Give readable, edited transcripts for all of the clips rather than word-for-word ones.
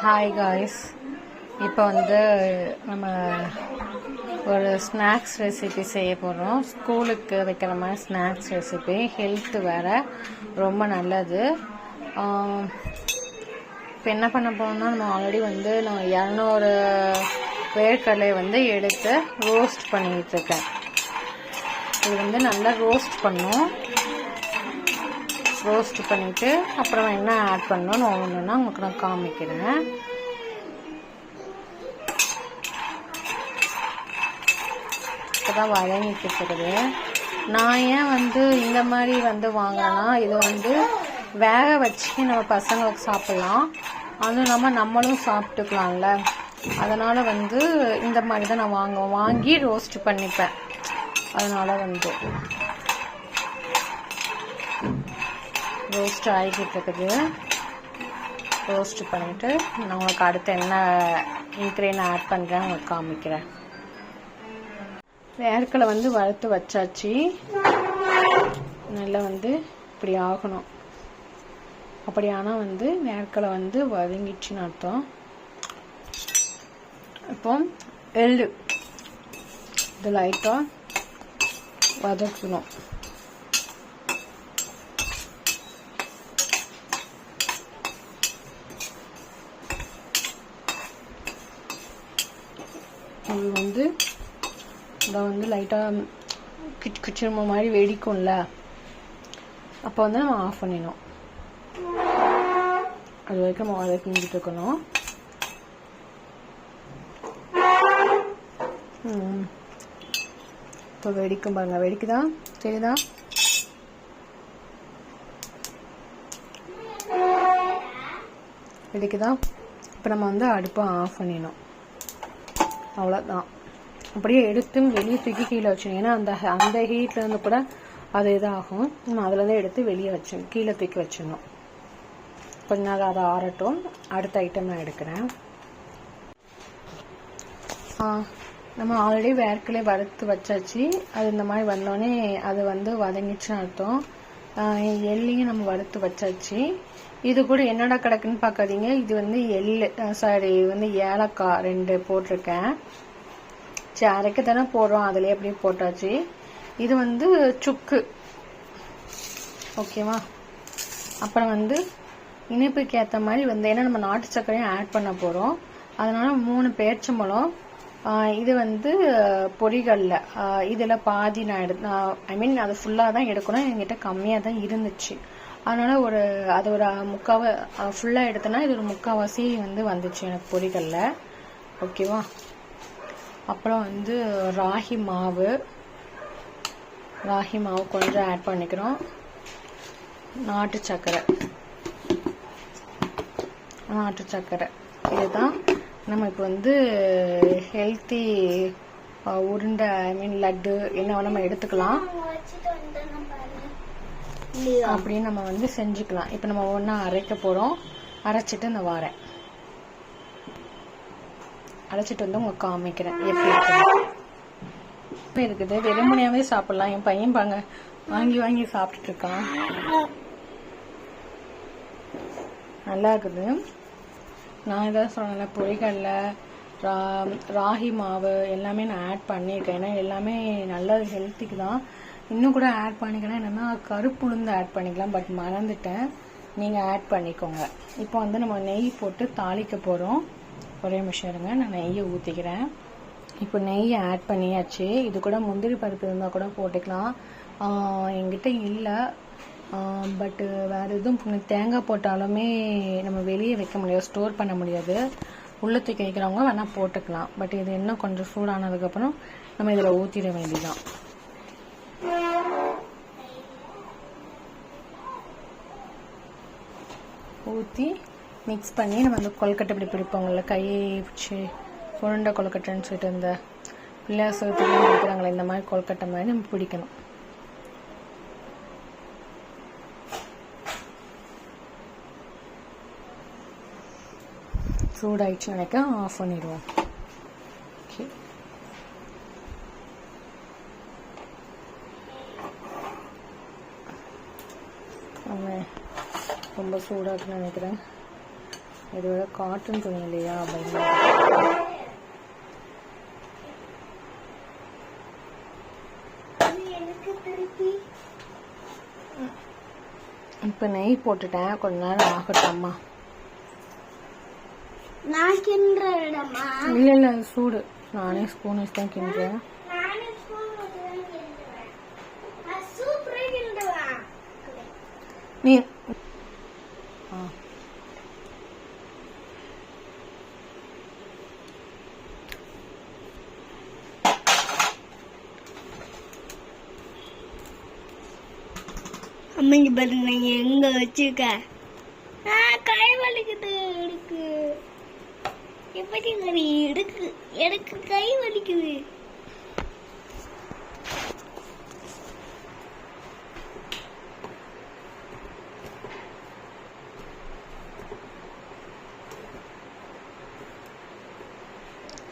Hi guys, இப்போ வந்து நம்ம ஒரு ஸ்நாக்ஸ் ரெசிபி செய்ய போகிறோம். ஸ்கூலுக்கு வைக்கிற மாதிரி ஸ்நாக்ஸ் ரெசிபி, ஹெல்த்து வேறு, ரொம்ப நல்லது. இப்போ என்ன பண்ண போகிறோம்னா, நம்ம ஆல்ரெடி வந்து நான் 200 வேர்க்கடலை வந்து எடுத்து ரோஸ்ட் பண்ணிகிட்ருக்கேன். இது வந்து நல்லா ரோஸ்ட் பண்ணும். ரோஸ்ட் பண்ணிவிட்டு அப்புறம் என்ன ஆட் பண்ணணும்னு ஒன்றுன்னா உங்களுக்கு நான் காமிக்கிறேன். இப்போ தான் வதங்கிட்டு இருக்குது. நான் ஏன் வந்து இந்த மாதிரி வந்து வாங்கினேன்னா, இது வந்து வேக வச்சு நம்ம பசங்களுக்கு சாப்பிட்லாம், அதுவும் இல்லாமல் நம்மளும் சாப்பிட்டுக்கலாம்ல. அதனால் வந்து இந்த மாதிரி தான் நான் வாங்கி ரோஸ்ட் பண்ணிப்பேன். அதனால் வந்து ரோஸ்ட் ஆகிக்கிட்டு இருக்குது. ரோஸ்ட் பண்ணிவிட்டு நான் உங்களுக்கு அடுத்து என்ன இன்க்ரீன் ஆட் பண்ணுறேன் உங்களுக்கு காமிக்கிறேன். வேர்க்கடலை வந்து வறுத்து வச்சாச்சு. நல்லா வந்து இப்படி ஆகணும். அப்படி ஆனால் வந்து வேர்க்கடலை வந்து வதங்கிடுச்சின்னு அர்த்தம். இப்போ எள்ளு இது லைட்டாக வதக்கணும். அது வந்து இதை வந்து லைட்டாக கிச்சன் மாதிரி வெடிக்கும்ல, அப்போ வந்து நம்ம ஆஃப் பண்ணிடணும். அது வரைக்கும் நம்ம வதக்கிட்டு இருக்கணும். இப்போ வெடிக்கும் பாருங்க, வெடிக்குதா தெரியுதா? வெடிக்குதா? இப்போ நம்ம வந்து அடுப்பை ஆஃப் பண்ணிடணும். அவ்வளோதான். அப்படியே எடுத்து வெளியே தூக்கி கீழே வச்சிடணும். ஏன்னா அந்த ஹீட்லேருந்து கூட அது இதாகும். நம்ம அதுலேருந்து எடுத்து வெளியே வச்சிடணும், கீழே தூக்கி வச்சிடணும். கொஞ்ச நேரம் அதை ஆறட்டும். அடுத்த ஐட்டம் நான் எடுக்கிறேன். நம்ம ஆல்ரெடி வேர்க்கடலை வறுத்து வச்சாச்சு. அது இந்த மாதிரி வந்தோடனே அது வந்து வதங்கிச்சுன்னு அர்த்தம். எள்ளையும் நம்ம வறுத்து வச்சாச்சு. இது கூட என்னடா கிடக்குன்னு பார்க்காதீங்க, இது வந்து வந்து ஏலக்காய் 2 போட்டிருக்கேன். சரி, அரைக்க தானே போடுறோம், அதிலே அப்படியே போட்டாச்சு. இது வந்து சுக்கு, ஓகேவா? அப்புறம் வந்து இனிப்புக்கு ஏற்ற மாதிரி வந்து, ஏன்னா நம்ம நாட்டு சர்க்கரையும் ஆட் பண்ண போகிறோம், அதனால 3 பேரிச்சம்பழம். இது வந்து பொரிகடலை, இதில் பாதி நான் ஐ மீன் அது ஃபுல்லாக தான் எடுக்கணும். என்கிட்ட கம்மியாக தான் இருந்துச்சு. அதனால் அது ஒரு ஃபுல்லாக எடுத்தேன்னா இது ஒரு 3/4 வந்து வந்துச்சு எனக்கு பொரிகடலை, ஓகேவா? அப்புறம் வந்து ராகி மாவு கொஞ்சம் ஆட் பண்ணிக்கிறோம். நாட்டு சர்க்கரை இதுதான் நம்ம இப்போ வந்து ஹெல்த்தி உருண்டை, ஐ மீன் லட்டு என்ன நம்ம எடுத்துக்கலாம் அப்படின்னு நம்ம வந்து செஞ்சுக்கலாம். இப்போ நம்ம ஒன்றா அரைக்க போகிறோம். அரைச்சிட்டு நான் வரேன். அரைச்சிட்டு வந்து உங்களுக்கு காமிக்கிறேன் எப்படி இருக்குது. வெறுமனையாவே சாப்பிடலாம். என் பையன் பாங்க வாங்கி சாப்பிட்டுட்டு இருக்கான். நல்லா இருக்குது. நான் இதான் சொன்னேன்ல, பொரிகடலை, ராகி மாவு எல்லாமே நான் ஆட் பண்ணியிருக்கேன். ஏன்னா எல்லாமே நல்ல ஹெல்த்திக்கு தான். இன்னும் கூட ஆட் பண்ணிக்கலாம். என்னென்னா கருப்பு உளுந்து ஆட் பண்ணிக்கலாம், பட் மறந்துட்டேன். நீங்கள் ஆட் பண்ணிக்கோங்க. இப்போ வந்து நம்ம நெய் போட்டு தாளிக்க போகிறோம். ஒரே நிமிஷம் இருங்க, நான் நெய்யை ஊற்றிக்கிறேன். இப்போ நெய்யை ஆட் பண்ணியாச்சு. இது கூட முந்திரி பருப்பு இருந்தால் கூட போட்டுக்கலாம். என்கிட்ட இல்லை, பட்டு வேறு எதுவும் தேங்காய் போட்டாலுமே நம்ம வெளியே வைக்க முடியாது, ஸ்டோர் பண்ண முடியாது. உள்ள தூக்கி வைக்கிறவங்க வேணால் போட்டுக்கலாம். பட் இது இன்னும் கொஞ்சம் சூடானதுக்கப்புறம் நம்ம இதில் ஊற்றிட வேண்டியதான். ஊற்றி மிக்ஸ் பண்ணி நம்ம அந்த கொழுக்கட்டை இப்படி பிடிப்போங்கள்ல, கையை பிடிச்சி உருண்டை கொழுக்கட்டைன்னு சொல்லிட்டு இந்த பிள்ளையார் சோத்துக்கு பிடிக்கிறாங்களே, இந்த மாதிரி கொழுக்கட்டை மாதிரி நம்ம பிடிக்கணும். சூடாயிடுச்சுன்னு நினைக்க ஆஃப் பண்ணிடுவோம். ஓகே, நம்ம ரொம்ப சூடாக நினைக்கிறேன். இதோட காட்டன் துணி இல்லையா அப்படின்னு. இப்போ நெய் போட்டுட்டேன், கொஞ்ச நேரம் ஆகட்டும் அம்மா. இல்லை இல்லை சூடு, நானே ஸ்பூன் வச்சு தான் கிண்டுறேன். நீ அம்மைக்கு பாருங்க எங்க வச்சுக்க கை வலிக்குது. எடுக்கு எப்படி எடுக்கு எனக்கு கை வலிக்குது.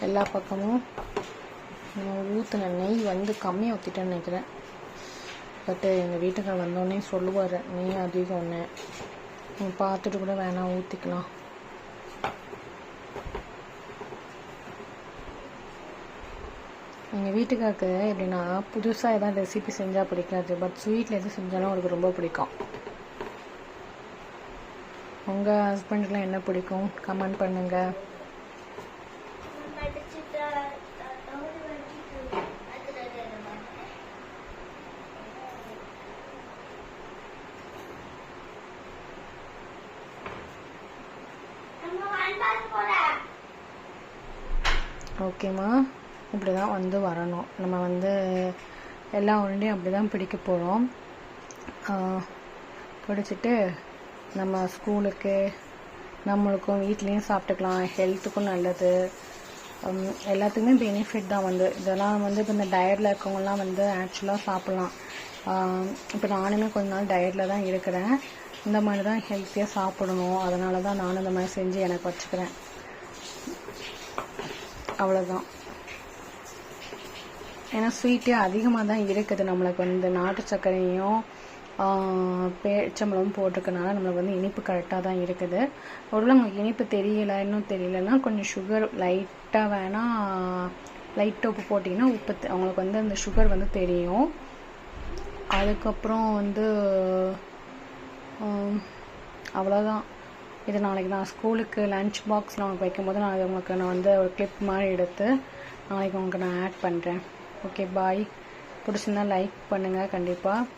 எல்லா பக்கமும் ஊற்றின நெய் வந்து கம்மியாக ஊற்றிட்டேன்னு நினைக்கிறேன். பட்டு எங்கள் வீட்டுக்கு வந்தோடனே சொல்லுவார், நெய் அதிகம் ஒன்று, நீ பார்த்துட்டு கூட வேணாம் ஊற்றிக்கலாம். எங்கள் வீட்டுக்காருக்கு எப்படின்னா புதுசாக எதாவது ரெசிபி செஞ்சால் பிடிக்காது, பட் ஸ்வீட்டில் எது செஞ்சாலும் அவருக்கு ரொம்ப பிடிக்கும். உங்கள் ஹஸ்பண்டுக்கெலாம் என்ன பிடிக்கும் கமெண்ட் பண்ணுங்கள். ஓகேம்மா, இப்படி தான் வந்து வரணும். நம்ம வந்து எல்லா உருண்டையும் அப்படி தான் பிடிக்க போகிறோம். பிடிச்சிட்டு நம்ம ஸ்கூலுக்கு நம்மளுக்கும் வீட்லேயும் சாப்பிட்டுக்கலாம், ஹெல்த்துக்கும் நல்லது, எல்லாத்துக்குமே பெனிஃபிட் தான். வந்து இதெல்லாம் வந்து இப்போ இந்த டயட்டில் இருக்கவங்கலாம் வந்து ஆக்சுவலாக சாப்பிட்லாம். இப்போ நானுமே கொஞ்ச நாள் டயட்டில் தான் இருக்கிறேன். இந்த மாதிரி தான் ஹெல்த்தியாக சாப்பிடணும், அதனால தான் நானும் இந்த மாதிரி செஞ்சு எனக்கு வச்சுக்கிறேன். அவ்வளோதான். ஏன்னா ஸ்வீட்டே அதிகமாக தான் இருக்குது. நம்மளுக்கு வந்து நாட்டு சர்க்கரையும் பேச்சம்பளமும் போட்டிருக்கனால நம்மளுக்கு வந்து இனிப்பு கரெக்டாக தான் இருக்குது. ஒருவேளை உங்களுக்கு இனிப்பு தெரியலை, இன்னும் தெரியலன்னா கொஞ்சம் சுகர் லைட்டாக வேணால் லைட்டாக உப்பு போட்டிங்கன்னா உப்பு அவங்களுக்கு வந்து அந்த சுகர் வந்து தெரியும். அதுக்கப்புறம் வந்து அவ்வளோதான். இது நாளைக்கு நான் ஸ்கூலுக்கு லன்ச் பாக்ஸில் உங்களுக்கு வைக்கும்போது உங்களுக்கு நான் வந்து ஒரு கிளிப் மாதிரி எடுத்து நாளைக்கு உங்களுக்கு நான் ஆட் பண்ணுறேன். Okay bye. பிடிச்சிருந்தா லைக் பண்ணுங்கள் கண்டிப்பாக.